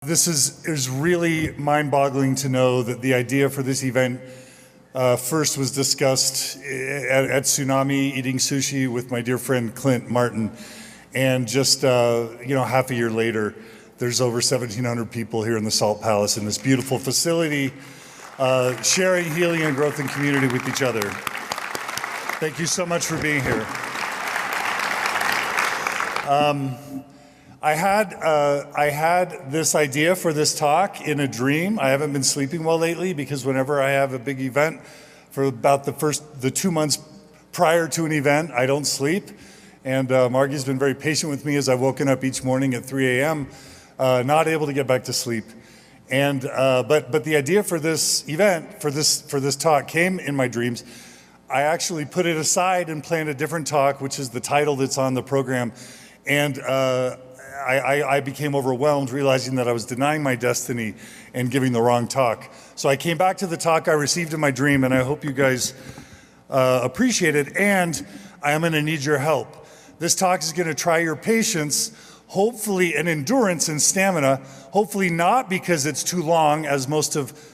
This is really mind-boggling to know that the idea for this event first was discussed at Tsunami, eating sushi with my dear friend Clint Martin, and just half a year later, there's over 1,700 people here in the Salt Palace in this beautiful facility, sharing healing and growth and community with each other. Thank you so much for being here. I had this idea for this talk in a dream. I haven't been sleeping well lately because whenever I have a big event, for about the 2 months prior to an event, I don't sleep. And Margie's been very patient with me as I've woken up each morning at 3 a.m., not able to get back to sleep. And but the idea for this event, for this talk, came in my dreams. I actually put it aside and planned a different talk, which is the title that's on the program. And I became overwhelmed realizing that I was denying my destiny and giving the wrong talk. So I came back to the talk I received in my dream, and I hope you guys appreciate it, and I am gonna need your help. This talk is gonna try your patience, hopefully, and endurance and stamina, hopefully not because it's too long, as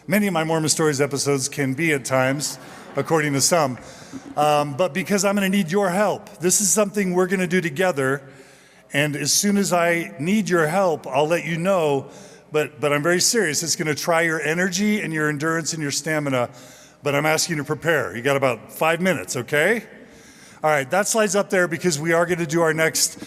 many of my Mormon Stories episodes can be at times, according to some, but because I'm gonna need your help. This is something we're gonna do together. And as soon as I need your help, I'll let you know, but I'm very serious. It's gonna try your energy and your endurance and your stamina, but I'm asking you to prepare. You got about 5 minutes, okay? All right, that slide's up there because we are gonna do our next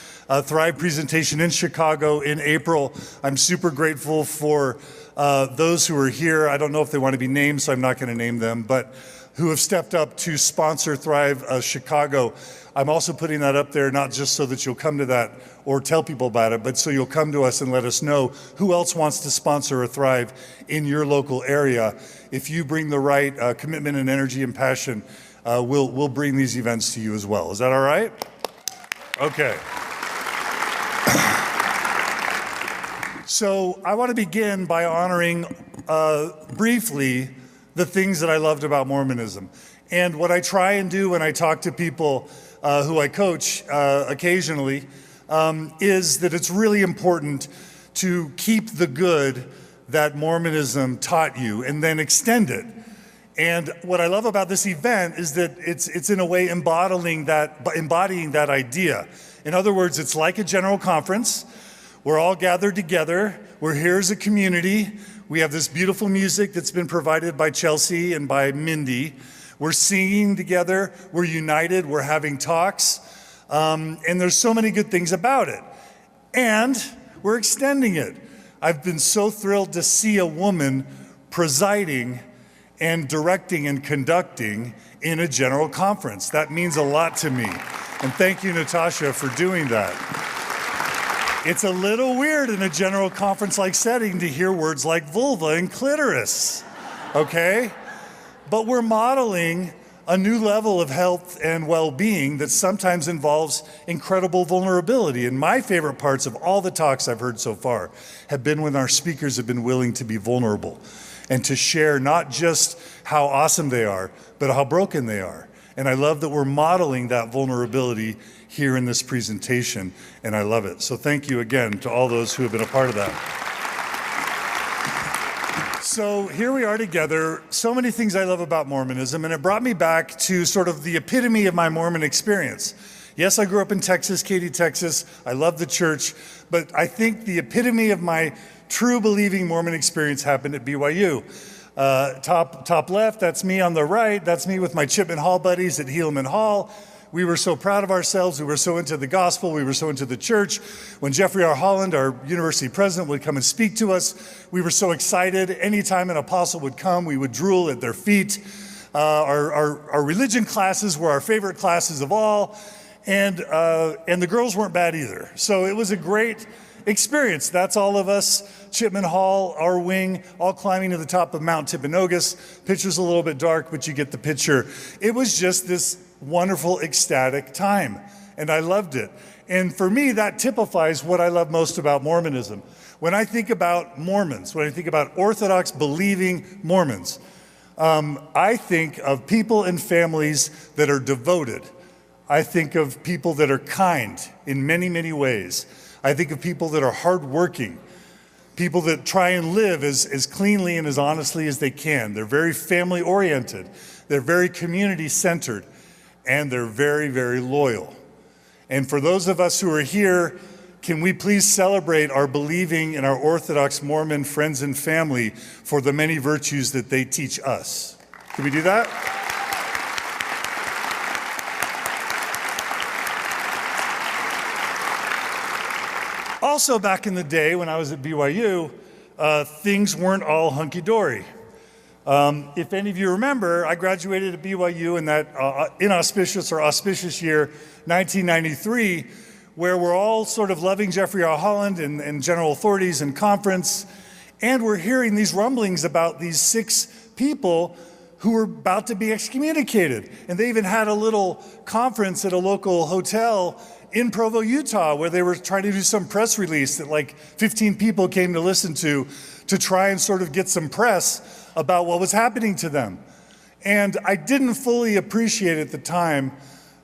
Thrive presentation in Chicago in April. I'm super grateful for those who are here. I don't know if they wanna be named, so I'm not gonna name them, but who have stepped up to sponsor Thrive Chicago. I'm also putting that up there, not just so that you'll come to that or tell people about it, but so you'll come to us and let us know who else wants to sponsor a Thrive in your local area. If you bring the right commitment and energy and passion, we'll bring these events to you as well. Is that all right? Okay. So I want to begin by honoring briefly the things that I loved about Mormonism. And what I try and do when I talk to people who I coach occasionally is that it's really important to keep the good that Mormonism taught you and then extend it. And what I love about this event is that it's in a way embodying that idea. In other words, it's like a general conference. We're all gathered together. We're here as a community. We have this beautiful music that's been provided by Chelsea and by Mindy. We're singing together, we're united, we're having talks, and there's so many good things about it. And we're extending it. I've been so thrilled to see a woman presiding and directing and conducting in a general conference. That means a lot to me. And thank you, Natasha, for doing that. It's a little weird in a general conference-like setting to hear words like vulva and clitoris, okay? But we're modeling a new level of health and well-being that sometimes involves incredible vulnerability. And my favorite parts of all the talks I've heard so far have been when our speakers have been willing to be vulnerable and to share not just how awesome they are, but how broken they are. And I love that we're modeling that vulnerability here in this presentation, and I love it. So thank you again to all those who have been a part of that. So here we are together, so many things I love about Mormonism, and it brought me back to sort of the epitome of my Mormon experience. Yes, I grew up in Texas, Katy, Texas. I love the church, but I think the epitome of my true believing Mormon experience happened at BYU. Top left, that's me. On the right, that's me with my Chipman Hall buddies at Helaman Hall. We were so proud of ourselves. We were so into the gospel. We were so into the church. When Jeffrey R. Holland, our university president, would come and speak to us, we were so excited. Anytime an apostle would come, we would drool at their feet. Our religion classes were our favorite classes of all. And the girls weren't bad either. So it was a great experience. That's all of us, Chipman Hall, our wing, all climbing to the top of Mount Timpanogos. Picture's a little bit dark, but you get the picture. It was just this wonderful, ecstatic time, and I loved it. And for me, that typifies what I love most about Mormonism. When I think about Mormons, when I think about Orthodox believing Mormons, I think of people and families that are devoted. I think of people that are kind in many, many ways. I think of people that are hardworking. people that try and live as cleanly and as honestly as they can. They're very family-oriented. They're very community-centered. And they're very, very loyal. And for those of us who are here, can we please celebrate our believing in our Orthodox Mormon friends and family for the many virtues that they teach us? Can we do that? Also, back in the day when I was at BYU, things weren't all hunky-dory. If any of you remember, I graduated at BYU in that inauspicious or auspicious year, 1993, where we're all sort of loving Jeffrey R. Holland and general authorities and conference, and we're hearing these rumblings about these 6 people who were about to be excommunicated. And they even had a little conference at a local hotel in Provo, Utah, where they were trying to do some press release that like 15 people came to listen to try and sort of get some press about what was happening to them. And I didn't fully appreciate at the time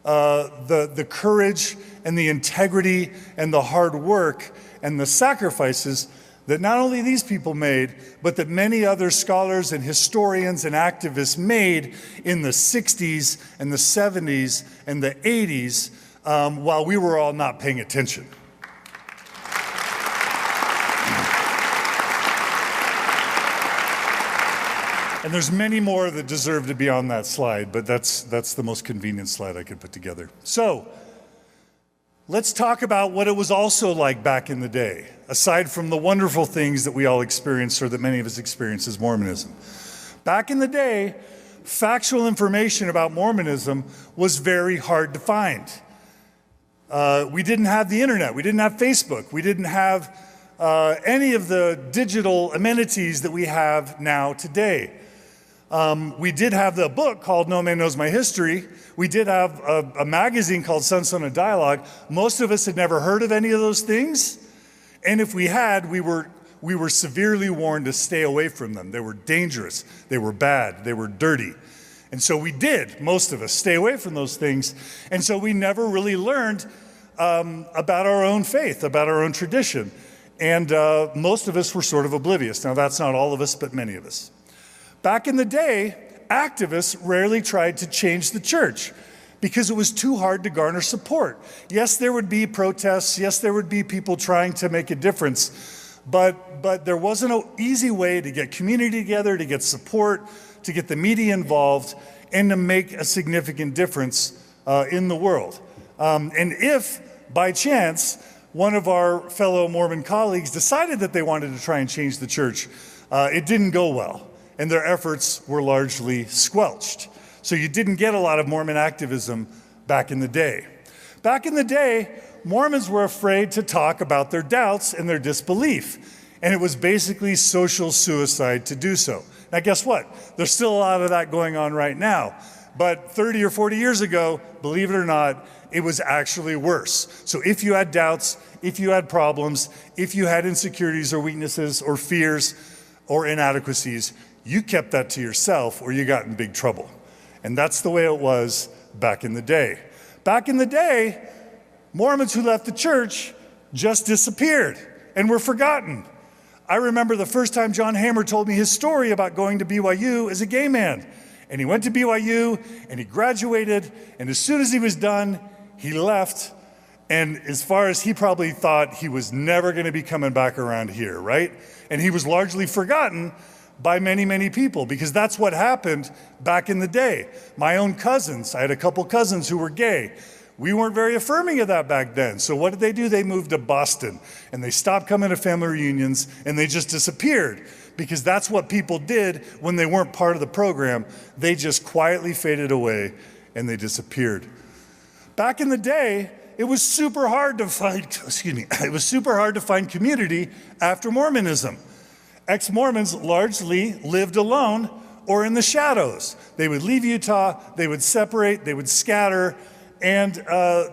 the courage and the integrity and the hard work and the sacrifices that not only these people made, but that many other scholars and historians and activists made in the 60s and the 70s and the 80s while we were all not paying attention. And there's many more that deserve to be on that slide, but that's the most convenient slide I could put together. So, let's talk about what it was also like back in the day, aside from the wonderful things that we all experienced or that many of us experienced as Mormonism. Back in the day, factual information about Mormonism was very hard to find. We didn't have the internet, we didn't have Facebook, we didn't have any of the digital amenities that we have now today. We did have the book called No Man Knows My History. We did have a magazine called Sunstone and Dialogue. Most of us had never heard of any of those things. And if we had, we were severely warned to stay away from them. They were dangerous, they were bad, they were dirty. And so we did, most of us, stay away from those things. And so we never really learned about our own faith, about our own tradition. And most of us were sort of oblivious. Now, that's not all of us, but many of us. Back in the day, activists rarely tried to change the church because it was too hard to garner support. Yes, there would be protests. Yes, there would be people trying to make a difference. But there wasn't an easy way to get community together, to get support, to get the media involved, and to make a significant difference in the world. And if, by chance, one of our fellow Mormon colleagues decided that they wanted to try and change the church, it didn't go well. And their efforts were largely squelched. So you didn't get a lot of Mormon activism back in the day. Back in the day, Mormons were afraid to talk about their doubts and their disbelief. And it was basically social suicide to do so. Now guess what? There's still a lot of that going on right now. But 30 or 40 years ago, believe it or not, it was actually worse. So if you had doubts, if you had problems, if you had insecurities or weaknesses or fears or inadequacies, you kept that to yourself or you got in big trouble. And that's the way it was back in the day. Back in the day, Mormons who left the church just disappeared and were forgotten. I remember the first time John Hamer told me his story about going to BYU as a gay man. And he went to BYU and he graduated, and as soon as he was done, he left. And as far as he probably thought, he was never going to be coming back around here, right? And he was largely forgotten by many, many people, because that's what happened back in the day. My own cousins, I had a couple cousins who were gay. We weren't very affirming of that back then. So what did they do? They moved to Boston, and they stopped coming to family reunions, and they just disappeared, because that's what people did when they weren't part of the program. They just quietly faded away, and they disappeared. Back in the day, it was super hard to find, it was super hard to find community after Mormonism. Ex-Mormons largely lived alone or in the shadows. They would leave Utah, they would separate, they would scatter, and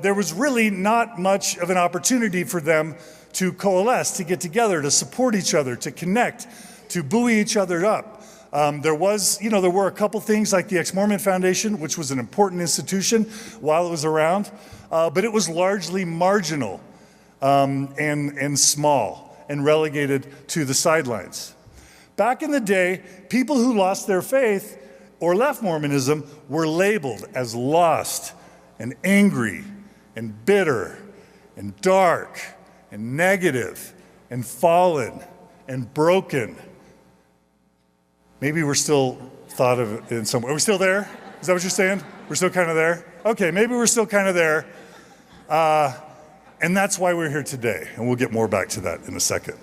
there was really not much of an opportunity for them to coalesce, to get together, to support each other, to connect, to buoy each other up. There were a couple things like the Ex-Mormon Foundation, which was an important institution while it was around, but it was largely marginal and small. and relegated to the sidelines. Back in the day, people who lost their faith or left Mormonism were labeled as lost and angry and bitter and dark and negative and fallen and broken. Maybe we're still thought of in some way. Are we still there? Is that what you're saying? We're still kind of there? Okay, maybe we're still kind of there. And that's why we're here today. And we'll get more back to that in a second.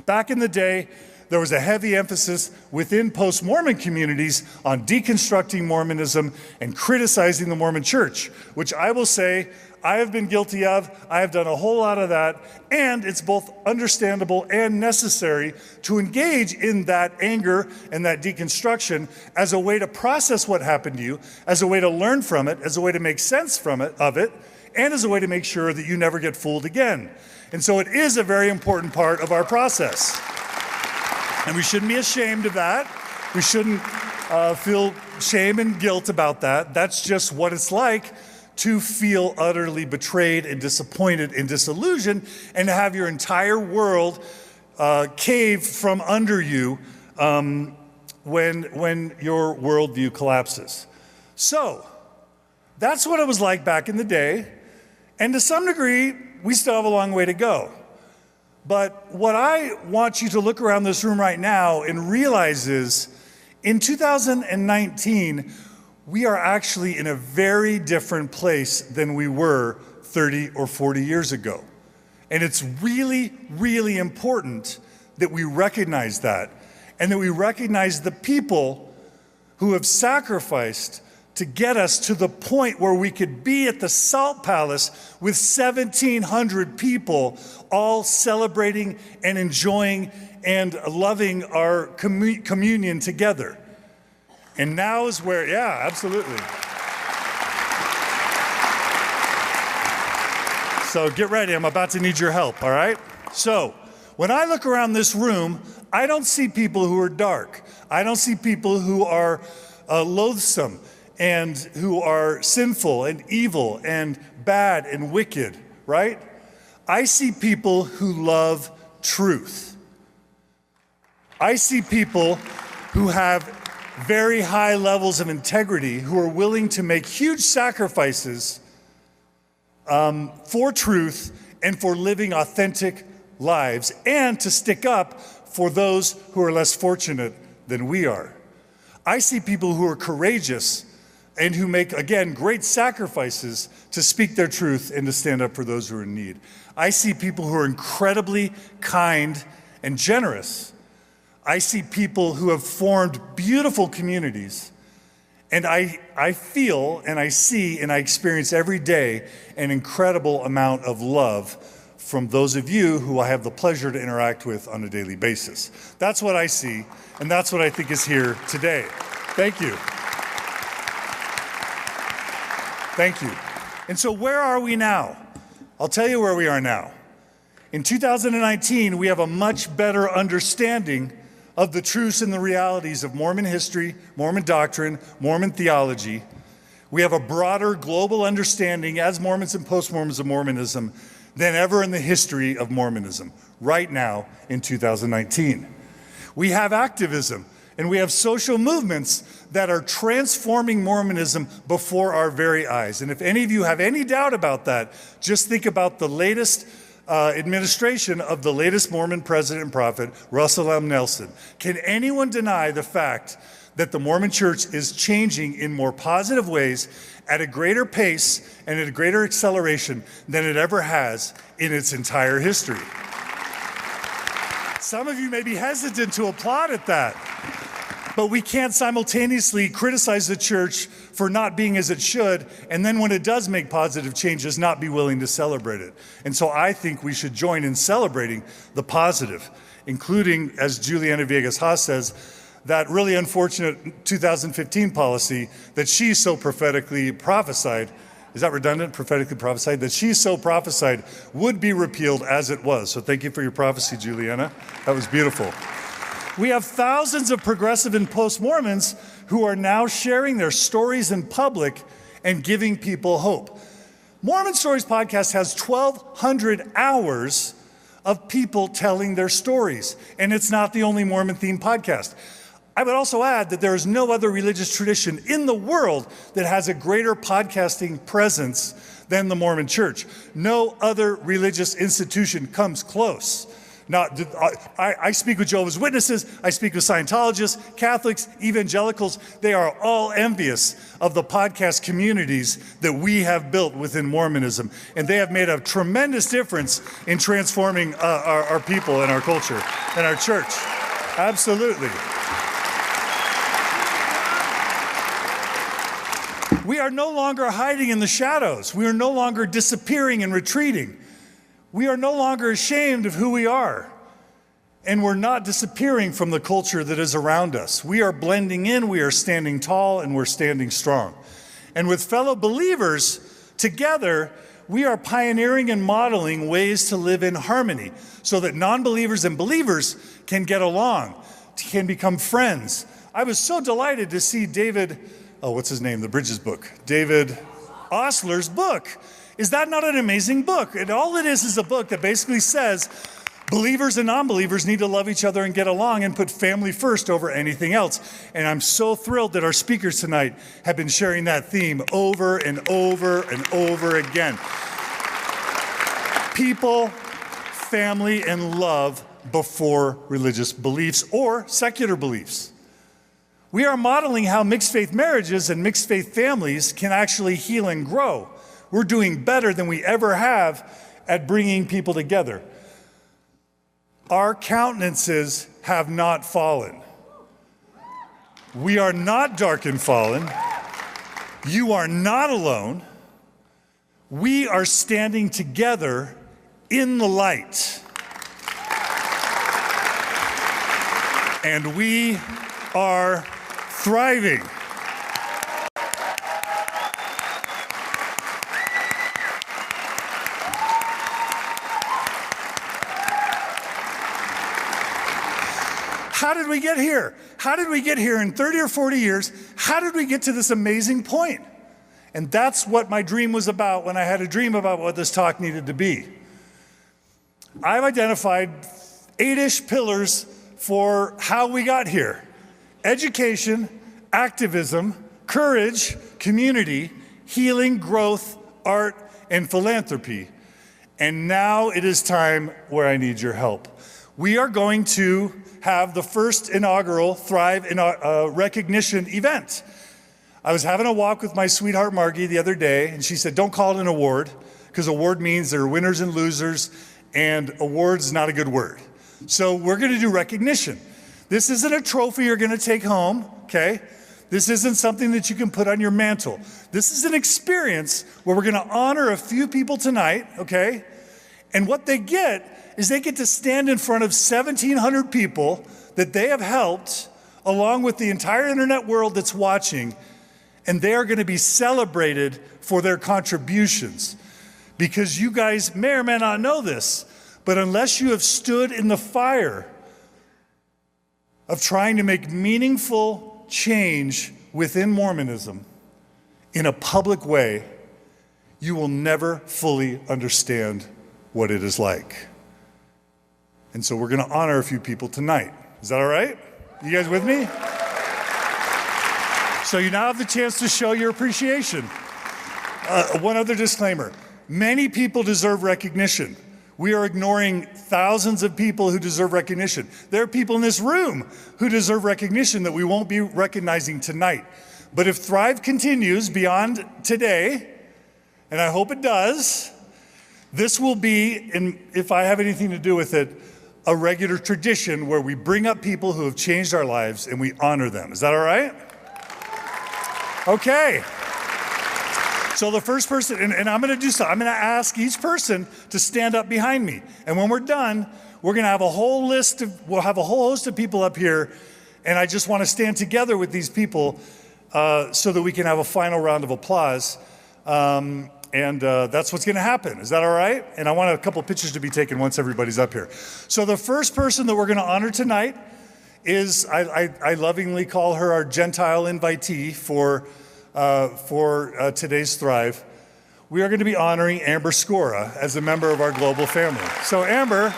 Back in the day, there was a heavy emphasis within post-Mormon communities on deconstructing Mormonism and criticizing the Mormon church, which I will say I have been guilty of. I have done a whole lot of that, and it's both understandable and necessary to engage in that anger and that deconstruction as a way to process what happened to you, as a way to learn from it, as a way to make sense of it, and as a way to make sure that you never get fooled again. And so it is a very important part of our process. And we shouldn't be ashamed of that. We shouldn't feel shame and guilt about that. That's just what it's like to feel utterly betrayed and disappointed and disillusioned and to have your entire world cave from under you when your worldview collapses. So that's what it was like back in the day. And to some degree, we still have a long way to go. But what I want you to look around this room right now and realize is, in 2019, we are actually in a very different place than we were 30 or 40 years ago. And it's really, really important that we recognize that, and that we recognize the people who have sacrificed to get us to the point where we could be at the Salt Palace with 1,700 people all celebrating and enjoying and loving our communion together. And now is where, yeah, absolutely. So get ready, I'm about to need your help, all right? So when I look around this room, I don't see people who are dark. I don't see people who are loathsome and who are sinful and evil and bad and wicked, right? I see people who love truth. I see people who have very high levels of integrity, who are willing to make huge sacrifices for truth and for living authentic lives, and to stick up for those who are less fortunate than we are. I see people who are courageous and who make, again, great sacrifices to speak their truth and to stand up for those who are in need. I see people who are incredibly kind and generous. I see people who have formed beautiful communities. And I feel and I see and I experience every day an incredible amount of love from those of you who I have the pleasure to interact with on a daily basis. That's what I see, and that's what I think is here today. Thank you. Thank you. And so where are we now? I'll tell you where we are now. In 2019, we have a much better understanding of the truths and the realities of Mormon history, Mormon doctrine, Mormon theology. We have a broader global understanding as Mormons and post-Mormons of Mormonism than ever in the history of Mormonism, right now in 2019. We have activism, and we have social movements that are transforming Mormonism before our very eyes. And if any of you have any doubt about that, just think about the latest administration of the latest Mormon president and prophet, Russell M. Nelson. Can anyone deny the fact that the Mormon church is changing in more positive ways at a greater pace and at a greater acceleration than it ever has in its entire history? Some of you may be hesitant to applaud at that, but we can't simultaneously criticize the church for not being as it should, and then when it does make positive changes, not be willing to celebrate it. And so I think we should join in celebrating the positive, including, as Juliana Villegas-Haas says, that really unfortunate 2015 policy that she so prophetically prophesied, is that redundant? Prophetically prophesied? That she so prophesied would be repealed as it was. So thank you for your prophecy, Juliana. That was beautiful. We have thousands of progressive and post-Mormons who are now sharing their stories in public and giving people hope. Mormon Stories podcast has 1,200 hours of people telling their stories. And it's not the only Mormon-themed podcast. I would also add that there is no other religious tradition in the world that has a greater podcasting presence than the Mormon Church. No other religious institution comes close. I speak with Jehovah's Witnesses, I speak with Scientologists, Catholics, evangelicals. They are all envious of the podcast communities that we have built within Mormonism. And they have made a tremendous difference in transforming our people and our culture and our church. Absolutely. We are no longer hiding in the shadows. We are no longer disappearing and retreating. We are no longer ashamed of who we are. And we're not disappearing from the culture that is around us. We are blending in, we are standing tall, and we're standing strong. And with fellow believers, together, we are pioneering and modeling ways to live in harmony so that non-believers and believers can get along, can become friends. I was so delighted to see David, what's his name? The Bridges book. David Osler's book. Is that not an amazing book? And all it is a book that basically says believers and non-believers need to love each other and get along and put family first over anything else. And I'm so thrilled that our speakers tonight have been sharing that theme over and over and over again. People, family, and love before religious beliefs or secular beliefs. We are modeling how mixed faith marriages and mixed faith families can actually heal and grow. We're doing better than we ever have at bringing people together. Our countenances have not fallen. We are not dark and fallen. You are not alone. We are standing together in the light. And we are thriving. How did we get here? How did we get here in 30 or 40 years? How did we get to this amazing point? And that's what my dream was about when I had a dream about what this talk needed to be. I've identified 8-ish pillars for how we got here. Education, activism, courage, community, healing, growth, art, and philanthropy. And now it is time where I need your help. We are going to have the first inaugural Thrive recognition event. I was having a walk with my sweetheart Margie the other day, and she said, don't call it an award, because award means there are winners and losers, and awards is not a good word. So we're gonna do recognition. This isn't a trophy you're gonna take home, okay? This isn't something that you can put on your mantle. This is an experience where we're gonna honor a few people tonight, okay? And what they get is they get to stand in front of 1,700 people that they have helped, along with the entire internet world that's watching, and they are gonna be celebrated for their contributions. Because you guys may or may not know this, but unless you have stood in the fire of trying to make meaningful change within Mormonism in a public way, you will never fully understand what it is like. And so we're gonna honor a few people tonight. Is that all right? You guys with me? So you now have the chance to show your appreciation. One other disclaimer. Many people deserve recognition. We are ignoring thousands of people who deserve recognition. There are people in this room who deserve recognition that we won't be recognizing tonight. But if Thrive continues beyond today, and I hope it does, this will be, and if I have anything to do with it, a regular tradition where we bring up people who have changed our lives and we honor them. Is that all right? Okay. So the first person, and I'm gonna do so, I'm gonna ask each person to stand up behind me. And when we're done, we're gonna have a whole we'll have a whole host of people up here, and I just wanna stand together with these people so that we can have a final round of applause. That's what's gonna happen. Is that all right? And I want a couple pictures to be taken once everybody's up here. So the first person that we're gonna honor tonight is, I lovingly call her our Gentile invitee for today's Thrive. we are going to be honoring Amber SCORAH as a member of our global family. So Amber,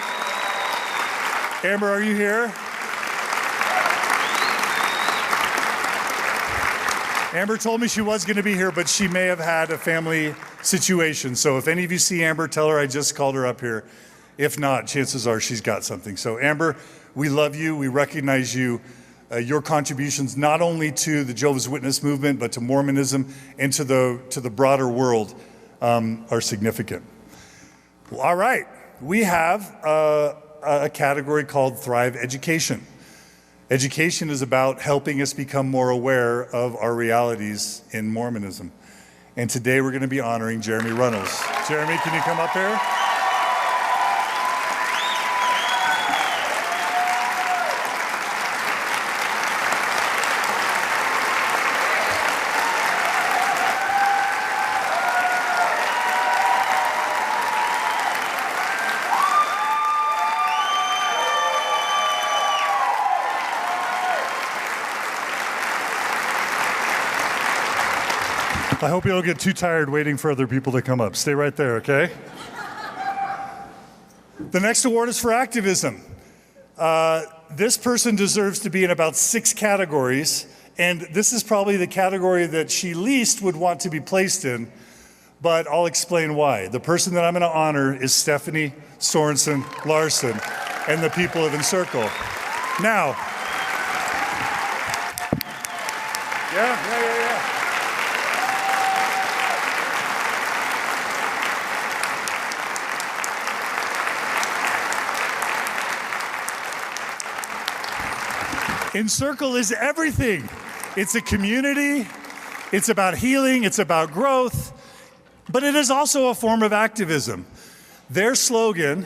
are you here? Amber told me she was going to be here, but she may have had a family situation. So if any of you see Amber, tell her I just called her up here. If not, chances are she's got something. So Amber, we love you. We recognize you. Your contributions not only to the Jehovah's Witness movement, but to Mormonism and to the broader world are significant. Well, all right, we have a category called Thrive Education. Education is about helping us become more aware of our realities in Mormonism. And today we're going to be honoring Jeremy Runnells. Jeremy, can you come up here? I hope you don't get too tired waiting for other people to come up. Stay right there, okay? The next award is for activism. This person deserves to be in about 6 categories, and this is probably the category that she least would want to be placed in, but I'll explain why. The person that I'm going to honor is Stephanie Sorensen Larson and the people of Encircle. Now, yeah. Encircle is everything. It's a community, it's about healing, it's about growth, but it is also a form of activism. Their slogan,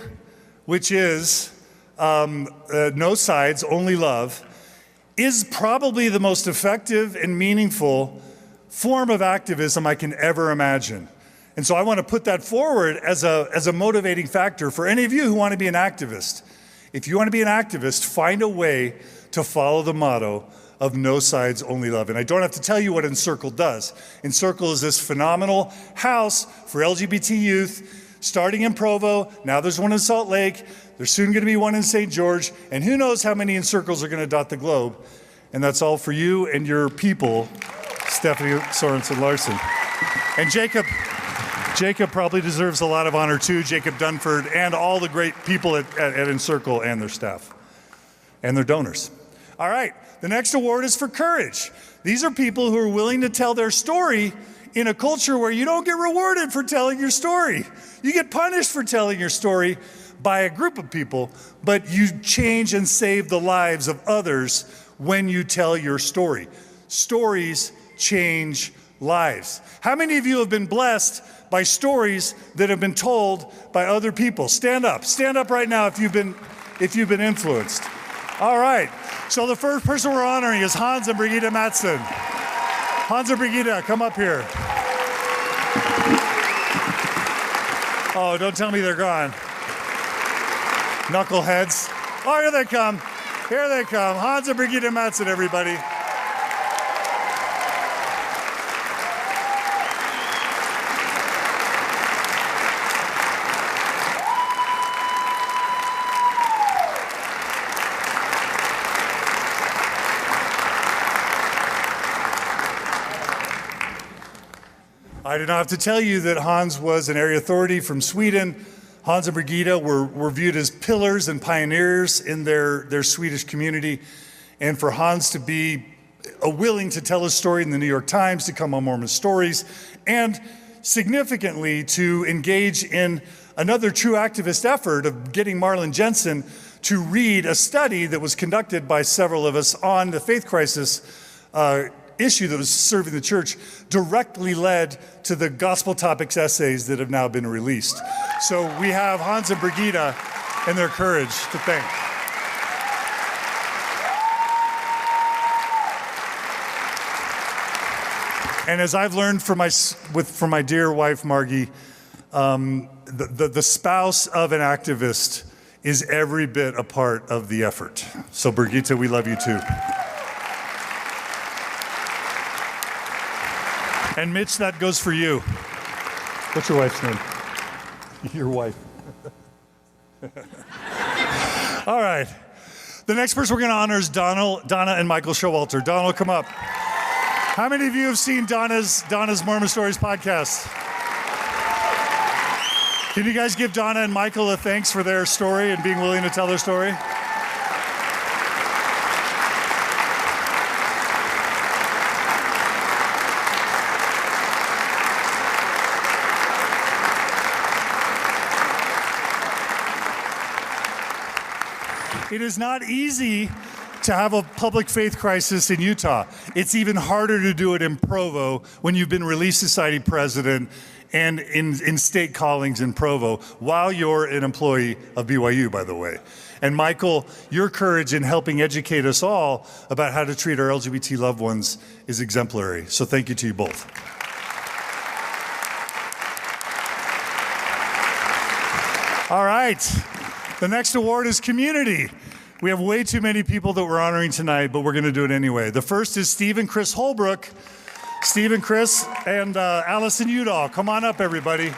which is no sides, only love, is probably the most effective and meaningful form of activism I can ever imagine. And so I want to put that forward as a motivating factor for any of you who want to be an activist. If you want to be an activist, find a way to follow the motto of no sides, only love. And I don't have to tell you what Encircle does. Encircle is this phenomenal house for LGBT youth, starting in Provo. Now there's one in Salt Lake. There's soon going to be one in St. George. And who knows how many Encircles are going to dot the globe. And that's all for you and your people, Stephanie Sorensen Larson. And Jacob probably deserves a lot of honor too, Jacob Dunford, and all the great people at Encircle and their staff and their donors. All right, the next award is for courage. These are people who are willing to tell their story in a culture where you don't get rewarded for telling your story. You get punished for telling your story by a group of people, but you change and save the lives of others when you tell your story. Stories change lives. How many of you have been blessed by stories that have been told by other people? Stand up right now if you've been influenced. All right, so the first person we're honoring is Hans and Brigitte Matson. Hans and Brigitte, come up here. Oh, don't tell me they're gone. Knuckleheads. Oh, here they come. Hans and Brigitte Matson, everybody. I do not have to tell you that Hans was an area authority from Sweden. Hans and Brigitte were viewed as pillars and pioneers in their Swedish community. And for Hans to be willing to tell his story in the New York Times, to come on Mormon Stories, and significantly to engage in another true activist effort of getting Marlon Jensen to read a study that was conducted by several of us on the faith crisis issue that was serving the church, directly led to the Gospel Topics essays that have now been released. So we have Hans and Brigitte and their courage to thank. And as I've learned from my dear wife, Margie, the spouse of an activist is every bit a part of the effort. So Brigitte, we love you too. And Mitch, that goes for you. What's your wife's name? Your wife. All right. The next person we're going to honor is Donna and Michael Showalter. Donna, come up. How many of you have seen Donna's Mormon Stories podcast? Can you guys give Donna and Michael a thanks for their story and being willing to tell their story? It is not easy to have a public faith crisis in Utah. It's even harder to do it in Provo when you've been Relief Society president and in state callings in Provo while you're an employee of BYU, by the way. And Michael, your courage in helping educate us all about how to treat our LGBT loved ones is exemplary. So thank you to you both. All right. The next award is Community. We have way too many people that we're honoring tonight, but we're going to do it anyway. The first is Steve and Chris Holbrook. Steve and Chris and ALISON UDALL. Come on up, everybody.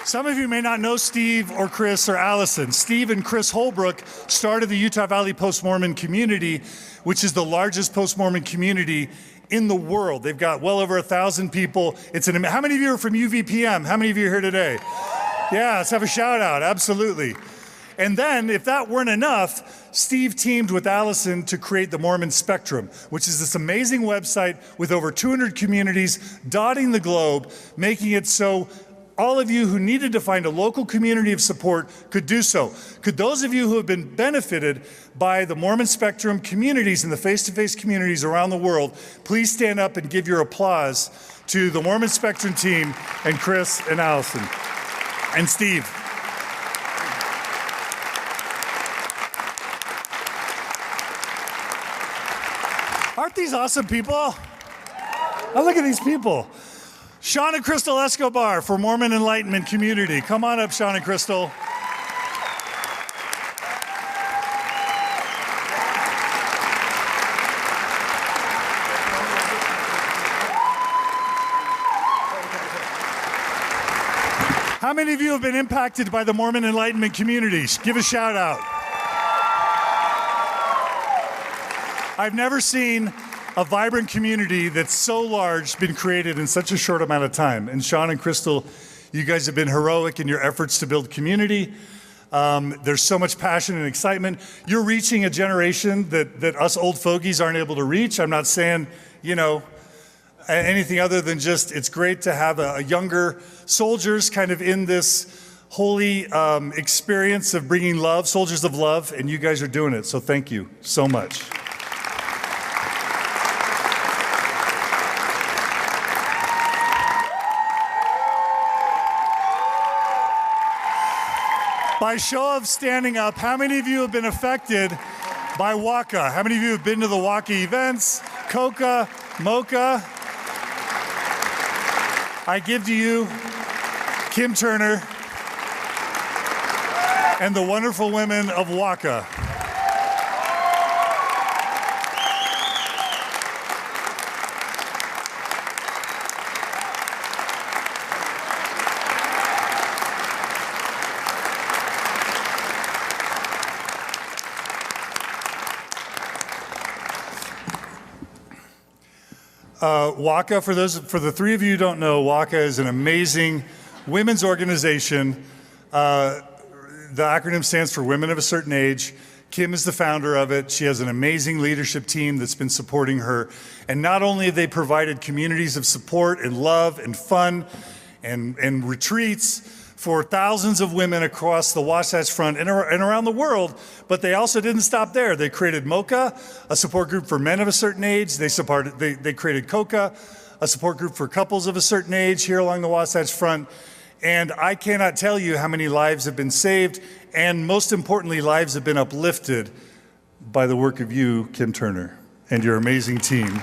Some of you may not know Steve or Chris or ALISON. Steve and Chris Holbrook started the Utah Valley Post-Mormon community, which is the largest post-Mormon community in the world. They've got well over 1,000 people. How many of you are from UVPM? How many of you are here today? Yeah, let's have a shout out, absolutely. And then, if that weren't enough, Steve teamed with ALISON to create the Mormon Spectrum, which is this amazing website with over 200 communities dotting the globe, making it so all of you who needed to find a local community of support could do so. Could those of you who have been benefited by the Mormon Spectrum communities and the face-to-face communities around the world, please stand up and give your applause to the Mormon Spectrum team and Chris and ALISON and Steve. Aren't these awesome people? Oh, look at these people. Sean and Crystal Escobar for Mormon Enlightenment Community. Come on up, Sean and Crystal. How many of you have been impacted by the Mormon Enlightenment communities? Give a shout out. I've never seen a vibrant community that's so large been created in such a short amount of time. And Sean and Crystal, you guys have been heroic in your efforts to build community. There's so much passion and excitement. You're reaching a generation that us old fogies aren't able to reach. I'm not saying, you know, anything other than just it's great to have a younger soldiers kind of in this holy experience of bringing love, soldiers of love, and you guys are doing it. So thank you so much. By show of standing up, how many of you have been affected by WACA? How many of you have been to the WACA events? COCA, MOCA? I give to you Kim Turner and the wonderful women of WACA. WACA, for the three of you who don't know, WACA is an amazing women's organization. The acronym stands for Women of a Certain Age. Kim is the founder of it. She has an amazing leadership team that's been supporting her. And not only have they provided communities of support and love and fun and retreats for thousands of women across the Wasatch Front and around the world, but they also didn't stop there. They created MOCA, a support group for men of a certain age. They created COCA, a support group for couples of a certain age here along the Wasatch Front. And I cannot tell you how many lives have been saved, and most importantly, lives have been uplifted by the work of you, Kim Turner, and your amazing team.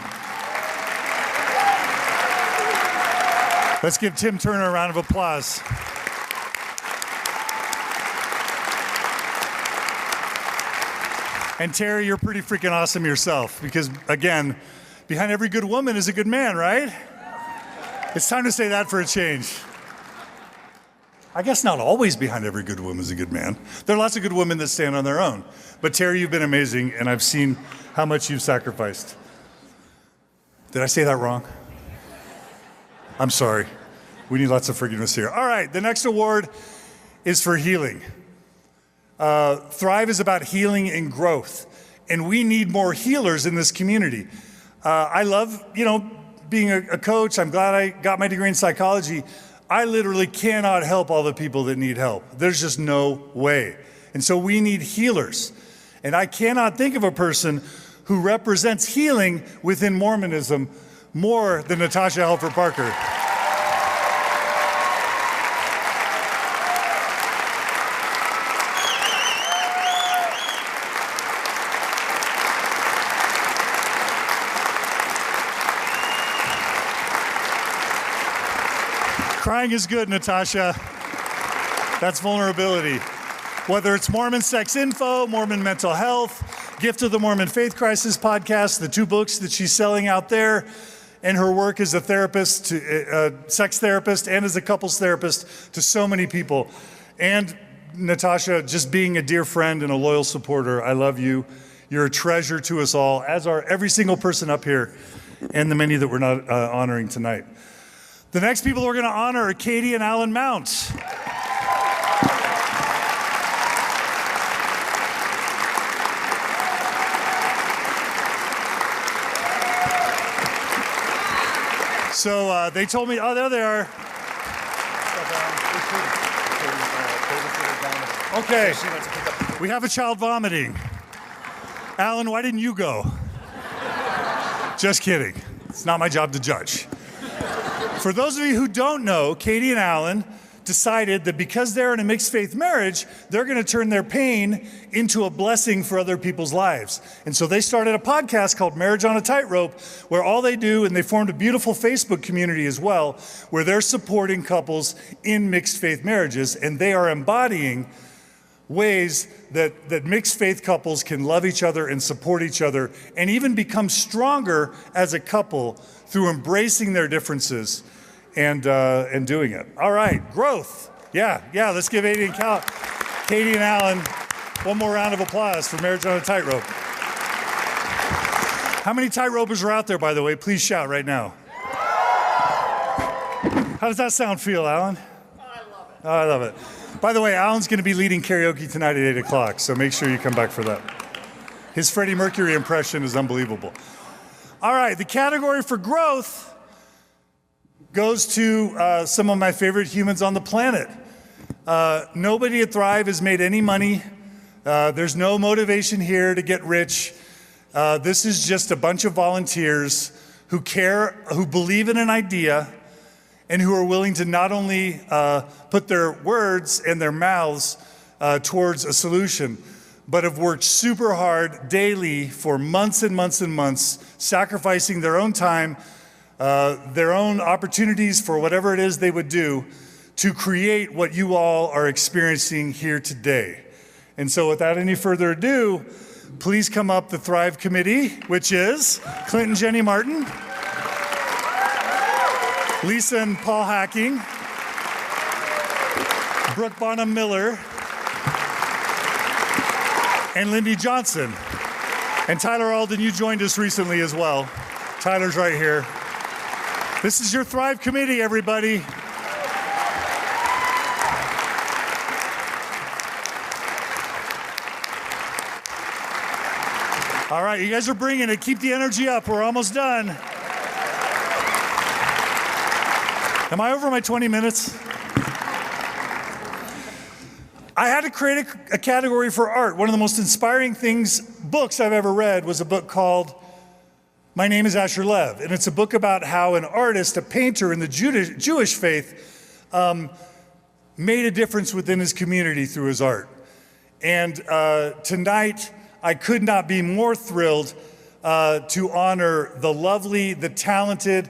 Let's give Tim Turner a round of applause. And Terry, you're pretty freaking awesome yourself because, again, behind every good woman is a good man, right? It's time to say that for a change. I guess not always behind every good woman is a good man. There are lots of good women that stand on their own. But Terry, you've been amazing, and I've seen how much you've sacrificed. Did I say that wrong? I'm sorry. We need lots of forgiveness here. All right, the next award is for healing. Thrive is about healing and growth, and we need more healers in this community. I love, being a coach. I'm glad I got my degree in psychology. I literally cannot help all the people that need help. There's just no way. And so we need healers. And I cannot think of a person who represents healing within Mormonism more than Natasha Helfer Parker. Crying is good, Natasha. That's vulnerability. Whether it's Mormon Sex Info, Mormon Mental Health, Gift of the Mormon Faith Crisis podcast, the 2 books that she's selling out there, and her work as a therapist, sex therapist, and as a couples therapist to so many people. And Natasha, just being a dear friend and a loyal supporter, I love you. You're a treasure to us all, as are every single person up here and the many that we're not honoring tonight. The next people we're going to honor are KATTIE and ALLAN Mount. So they told me, oh, there they are. Okay, we have a child vomiting. Allan, why didn't you go? Just kidding. It's not my job to judge. For those of you who don't know, KATTIE and ALLAN decided that because they're in a mixed faith marriage, they're going to turn their pain into a blessing for other people's lives. And so they started a podcast called Marriage on a Tightrope, where all they do, and they formed a beautiful Facebook community as well, where they're supporting couples in mixed faith marriages, and they are embodying ways that mixed faith couples can love each other and support each other and even become stronger as a couple through embracing their differences and doing it. All right, growth. Yeah, let's give KATTIE and ALLAN one more round of applause for Marriage on a Tightrope. How many tightropers are out there, by the way? Please shout right now. How does that sound feel, Allan? Oh, I love it. By the way, Allan's going to be leading karaoke tonight at 8 o'clock, so make sure you come back for that. His Freddie Mercury impression is unbelievable. All right, the category for growth goes to some of my favorite humans on the planet. Nobody at Thrive has made any money. There's no motivation here to get rich. This is just a bunch of volunteers who care, who believe in an idea, and who are willing to not only put their words and their mouths towards a solution, but have worked super hard daily for months and months and months, sacrificing their own time, their own opportunities for whatever it is they would do to create what you all are experiencing here today. And so without any further ado, please come up the Thrive Committee, which is Clinton Jenny Martin, Lisa and Paul Hacking, Brooke Bonham Miller, and Lindy Johnson. And Tyler Alden, you joined us recently as well. Tyler's right here. This is your Thrive Committee, everybody. All right, you guys are bringing it. Keep the energy up. We're almost done. Am I over my 20 minutes? I had to create a category for art. One of the most inspiring books I've ever read was a book called My Name is Asher Lev. And it's a book about how an artist, a painter in the Jewish faith, made a difference within his community through his art. And tonight, I could not be more thrilled to honor the lovely, the talented,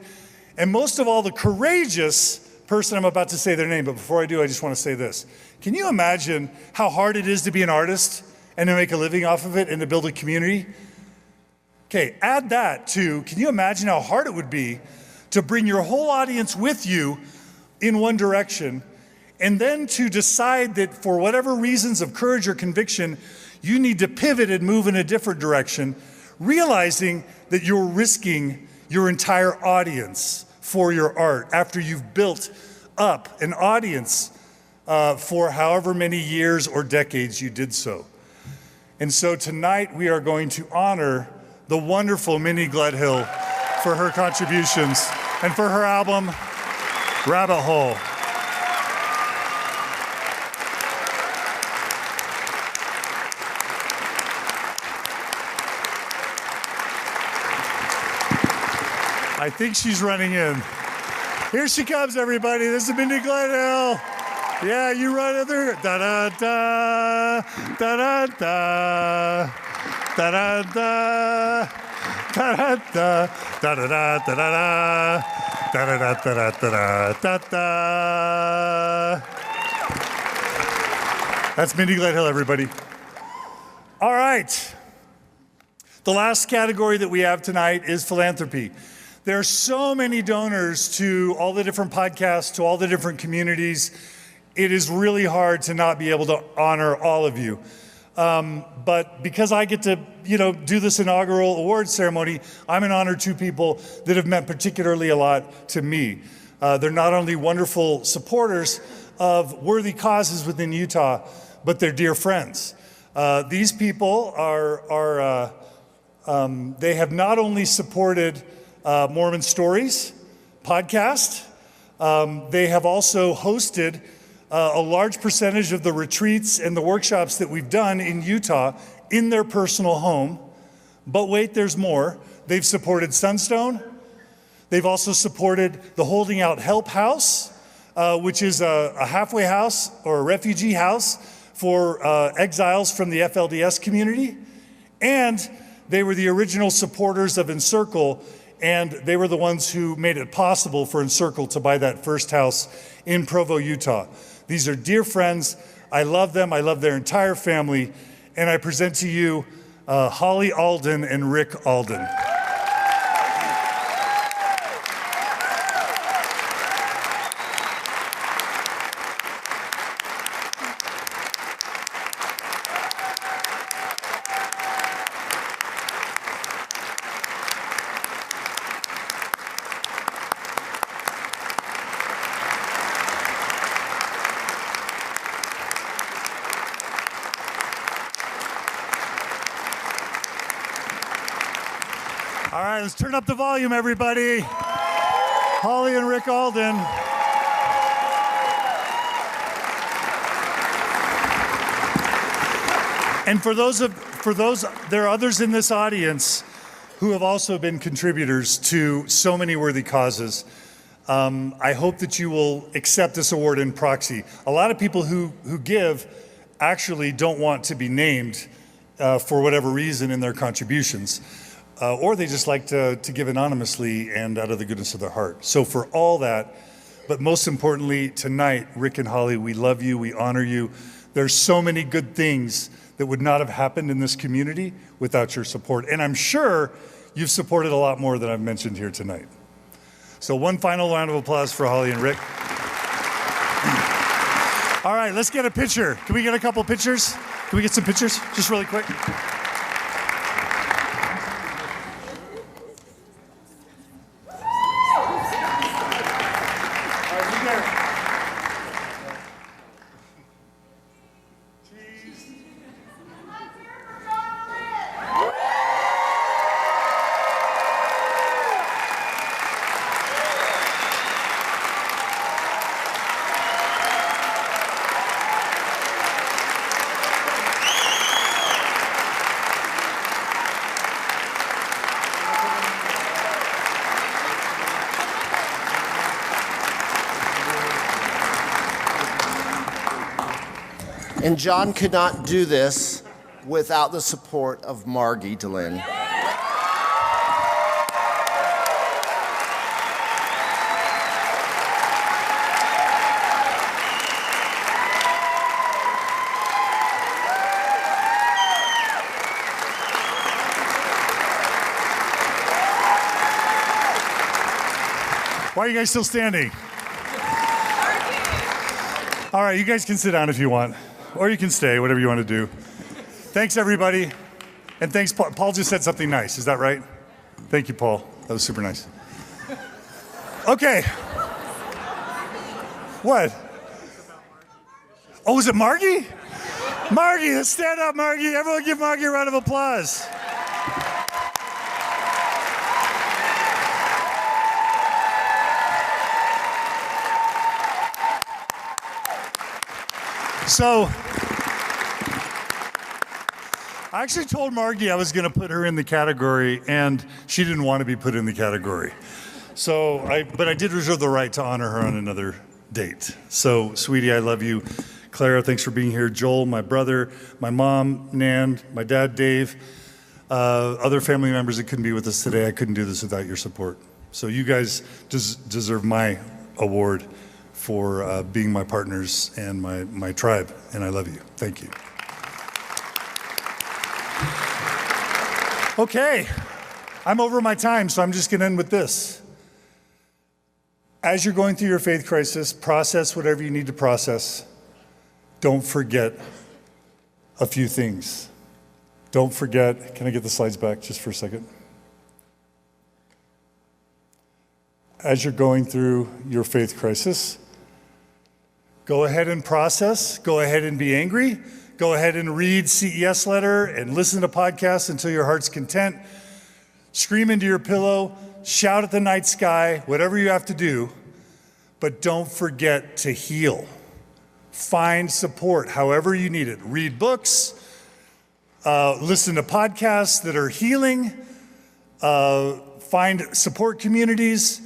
and most of all, the courageous person I'm about to say their name. But before I do, I just want to say this. Can you imagine how hard it is to be an artist and to make a living off of it and to build a community? Okay, add that to, can you imagine how hard it would be to bring your whole audience with you in one direction, and then to decide that for whatever reasons of courage or conviction, you need to pivot and move in a different direction, realizing that you're risking your entire audience for your art after you've built up an audience for however many years or decades you did so. And so tonight we are going to honor the wonderful Mindy GLEDHILL for her contributions and for her album, Rabbit Hole. I think she's running in. Here she comes, everybody. This is Mindy GLEDHILL. Yeah, you run it there. Da-da-da, da-da-da, da-da-da, da-da-da, da-da-da, da-da-da, da-da-da, da-da-da. That's Mindy GLEDHILL, everybody. All right. The last category that we have tonight is philanthropy. There are so many donors to all the different podcasts, to all the different communities. It is really hard to not be able to honor all of you. But because I get to, do this inaugural awards ceremony, I'm in honor to people that have meant particularly a lot to me. They're not only wonderful supporters of worthy causes within Utah, but they're dear friends. These people they have not only supported Mormon Stories podcast, they have also hosted a large percentage of the retreats and the workshops that we've done in Utah in their personal home. But wait, there's more. They've supported Sunstone. They've also supported the Holding Out Help House, which is a halfway house or a refugee house for exiles from the FLDS community. And they were the original supporters of Encircle, and they were the ones who made it possible for Encircle to buy that first house in Provo, Utah. These are dear friends. I love them. I love their entire family. And I present to you Holly Alden and Rick Alden. All right, let's turn up the volume, everybody. Holly and Rick Alden. And for those, there are others in this audience who have also been contributors to so many worthy causes. I hope that you will accept this award in proxy. A lot of people who give actually don't want to be named for whatever reason in their contributions. Or they just like to give anonymously and out of the goodness of their heart. So for all that, but most importantly, tonight, Rick and Holly, we love you, we honor you. There's so many good things that would not have happened in this community without your support. And I'm sure you've supported a lot more than I've mentioned here tonight. So one final round of applause for Holly and Rick. All right, let's get a picture. Can we get a couple pictures? Can we get some pictures, just really quick? And John could not do this without the support of Margie Dehlin. Why are you guys still standing? All right, you guys can sit down if you want, or you can stay, whatever you want to do. Thanks, everybody. And thanks, Paul. Paul just said something nice. Is that right? Thank you, Paul. That was super nice. Okay. What? Oh, was it Margie? Margie, let's stand up, Margie. Everyone give Margie a round of applause. So, I actually told Margie I was going to put her in the category, and she didn't want to be put in the category. So, but I did reserve the right to honor her on another date. So, sweetie, I love you. Clara, thanks for being here. Joel, my brother, my mom, Nan, my dad, Dave, other family members that couldn't be with us today. I couldn't do this without your support. So you guys deserve my award for being my partners and my tribe, and I love you. Thank you. Okay, I'm over my time, so I'm just going to end with this. As you're going through your faith crisis, process whatever you need to process. Don't forget a few things. Don't forget, can I get the slides back just for a second? As you're going through your faith crisis, go ahead and process, go ahead and be angry, go ahead and read CES letter and listen to podcasts until your heart's content. Scream into your pillow, shout at the night sky, whatever you have to do, but don't forget to heal. Find support however you need it. Read books, listen to podcasts that are healing, find support communities,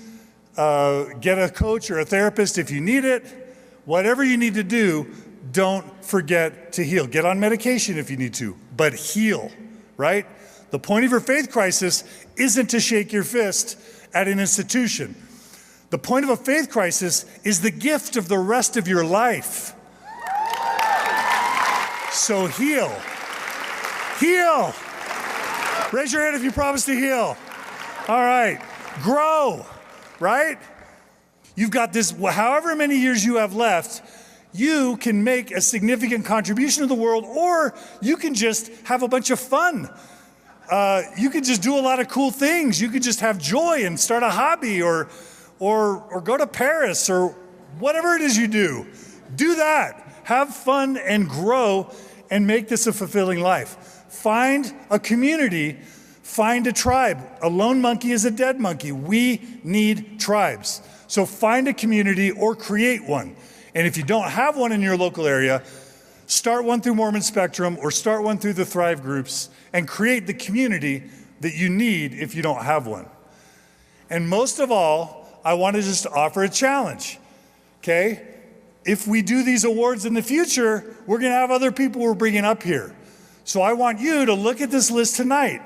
get a coach or a therapist if you need it. Whatever you need to do, don't forget to heal. Get on medication if you need to, but heal, right? The point of your faith crisis isn't to shake your fist at an institution. The point of a faith crisis is the gift of the rest of your life. So heal. Heal. Raise your hand if you promise to heal. All right. Grow, right? You've got this, however many years you have left, you can make a significant contribution to the world, or you can just have a bunch of fun. You could just do a lot of cool things. You could just have joy and start a hobby or go to Paris or whatever it is you do. Do that. Have fun and grow and make this a fulfilling life. Find a community, find a tribe. A lone monkey is a dead monkey. We need tribes. So find a community or create one. And if you don't have one in your local area, start one through Mormon Spectrum or start one through the Thrive groups and create the community that you need if you don't have one. And most of all, I want to just offer a challenge, okay? If we do these awards in the future, we're going to have other people we're bringing up here. So I want you to look at this list tonight.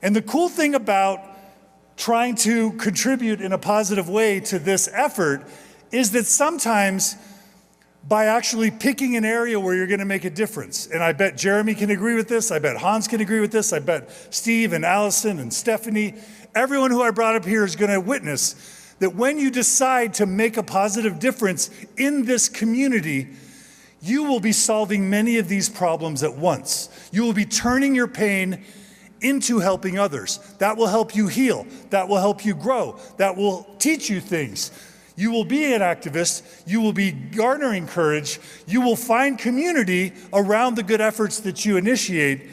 And the cool thing about trying to contribute in a positive way to this effort is that sometimes by actually picking an area where you're going to make a difference, and I bet Jeremy can agree with this, I bet Hans can agree with this, I bet Steve and Allison and Stephanie, everyone who I brought up here is going to witness that when you decide to make a positive difference in this community, you will be solving many of these problems at once. You will be turning your pain into helping others. That will help you heal. That will help you grow. That will teach you things. You will be an activist. You will be garnering courage. You will find community around the good efforts that you initiate.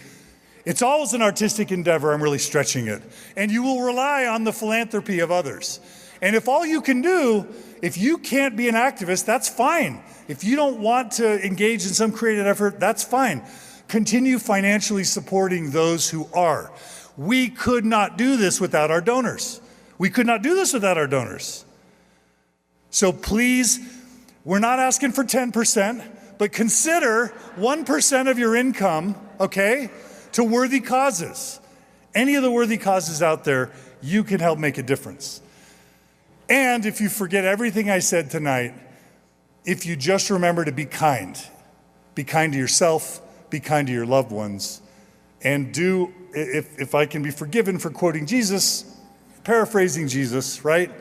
It's always an artistic endeavor. I'm really stretching it. And you will rely on the philanthropy of others. And if all you can do, if you can't be an activist, that's fine. If you don't want to engage in some creative effort, that's fine. Continue financially supporting those who are. We could not do this without our donors. We could not do this without our donors. So please, we're not asking for 10%, but consider 1% of your income, okay, to worthy causes. Any of the worthy causes out there, you can help make a difference. And if you forget everything I said tonight, if you just remember to be kind to yourself, be kind to your loved ones, and do, if I can be forgiven for quoting Jesus, paraphrasing Jesus, right?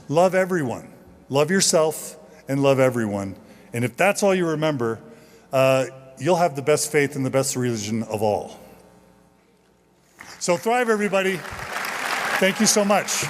love everyone. Love yourself and love everyone. And if that's all you remember, you'll have the best faith and the best religion of all. So thrive, everybody. Thank you so much.